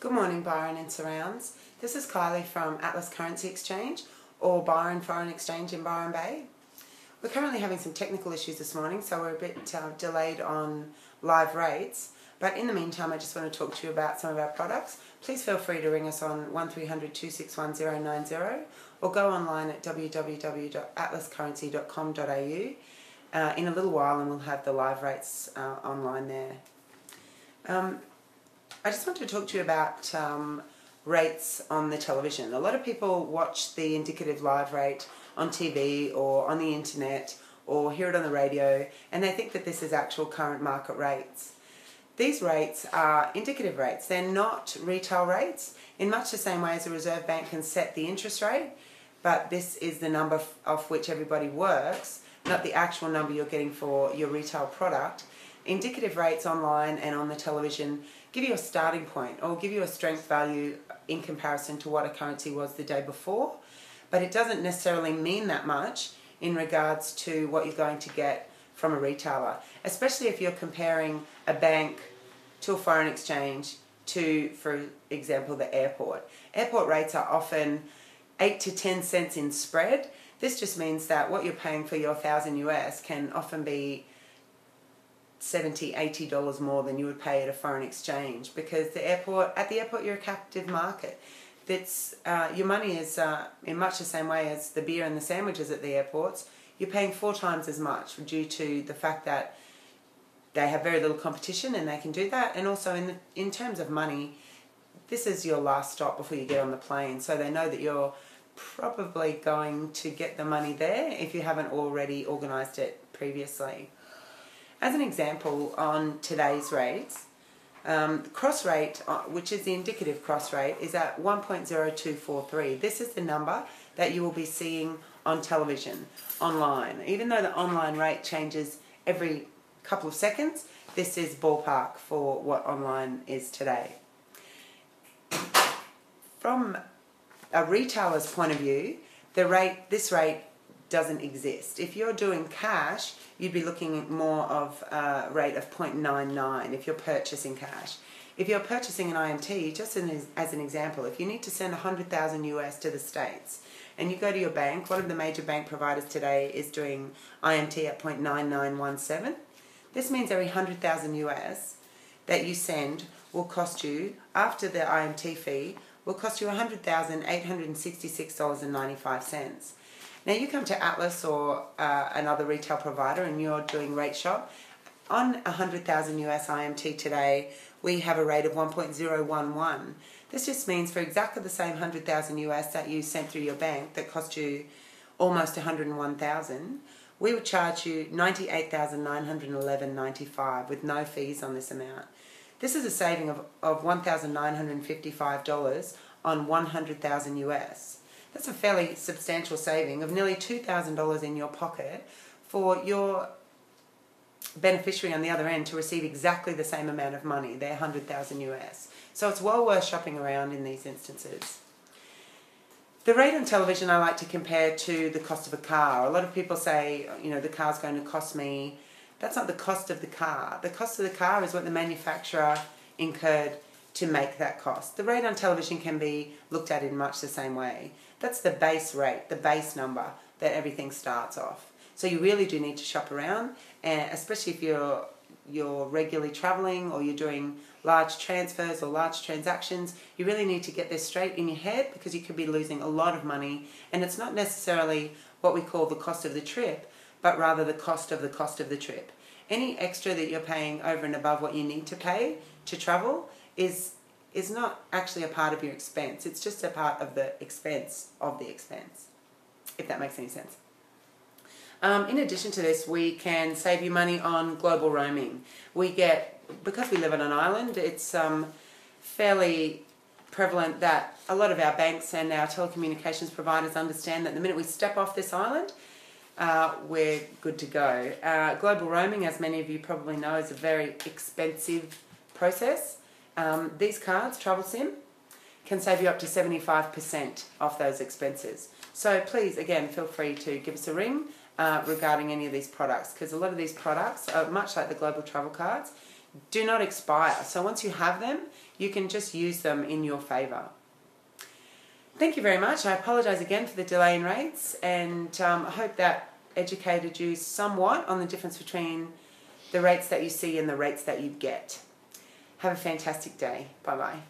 Good morning, Byron and Surrounds. This is Kylie from Atlas Currency Exchange, or Byron Foreign Exchange in Byron Bay. We're currently having some technical issues this morning, so we're a bit delayed on live rates. But in the meantime, I just want to talk to you about some of our products. Please feel free to ring us on 1300 261 090 or go online at www.atlascurrency.com.au in a little while, and we'll have the live rates online there. I just want to talk to you about rates on the television. A lot of people watch the indicative live rate on TV or on the internet or hear it on the radio, and they think that this is actual current market rates. These rates are indicative rates. They're not retail rates in much the same way as a Reserve Bank can set the interest rate, but this is the number off which everybody works, not the actual number you're getting for your retail product. Indicative rates online and on the television give you a starting point or give you a strength value in comparison to what a currency was the day before, but it doesn't necessarily mean that much in regards to what you're going to get from a retailer, especially if you're comparing a bank to a foreign exchange to, for example, the airport. Airport rates are often 8 to 10 cents in spread. This just means that what you're paying for your 1,000 US can often be $70, $80 more than you would pay at a foreign exchange, because at the airport you're a captive market. Your money is in much the same way as the beer and the sandwiches at the airports. You're paying 4 times as much due to the fact that they have very little competition and they can do that, and also in terms of money, this is your last stop before you get on the plane, so they know that you're probably going to get the money there if you haven't already organised it previously. As an example, on today's rates, the cross rate, which is the indicative cross rate, is at 1.0243. This is the number that you will be seeing on television, online. Even though the online rate changes every couple of seconds, this is ballpark for what online is today. From a retailer's point of view, this rate doesn't exist. If you're doing cash, you'd be looking at more of a rate of 0.99 if you're purchasing cash. If you're purchasing an IMT, just as an example, if you need to send 100,000 US to the States and you go to your bank, one of the major bank providers today is doing IMT at 0.9917. This means every 100,000 US that you send will cost you, after the IMT fee, will cost you $100,866.95. Now you come to Atlas or another retail provider and you're doing rate shop. On 100,000 US IMT today, we have a rate of 1.011. This just means for exactly the same 100,000 US that you sent through your bank that cost you almost 101,000, we would charge you $98,911.95 with no fees on this amount. This is a saving of $1,955 on 100,000 US. That's a fairly substantial saving of nearly $2,000 in your pocket for your beneficiary on the other end to receive exactly the same amount of money, their 100,000 US. So it's well worth shopping around in these instances. The rate on television I like to compare to the cost of a car. A lot of people say, the car's going to cost me. That's not the cost of the car. The cost of the car is what the manufacturer incurred to make that cost. The rate on television can be looked at in much the same way. That's the base rate, the base number that everything starts off. So you really do need to shop around, and especially if you're regularly travelling or you're doing large transfers or large transactions, you really need to get this straight in your head, because you could be losing a lot of money, and it's not necessarily what we call the cost of the trip, but rather the cost of the trip. Any extra that you're paying over and above what you need to pay to travel is not actually a part of your expense. It's just a part of the expense, if that makes any sense. In addition to this, we can save you money on global roaming. Because we live on an island, it's fairly prevalent that a lot of our banks and our telecommunications providers understand that the minute we step off this island, we're good to go. Global roaming, as many of you probably know, is a very expensive process. These cards, Travel Sim, can save you up to 75% off those expenses. So please, again, feel free to give us a ring regarding any of these products, because a lot of these products are much like the global travel cards. do not expire. So once you have them, you can just use them in your favour. Thank you very much. I apologise again for the delay in rates, and I hope that educated you somewhat on the difference between the rates that you see and the rates that you get. Have a fantastic day. Bye-bye.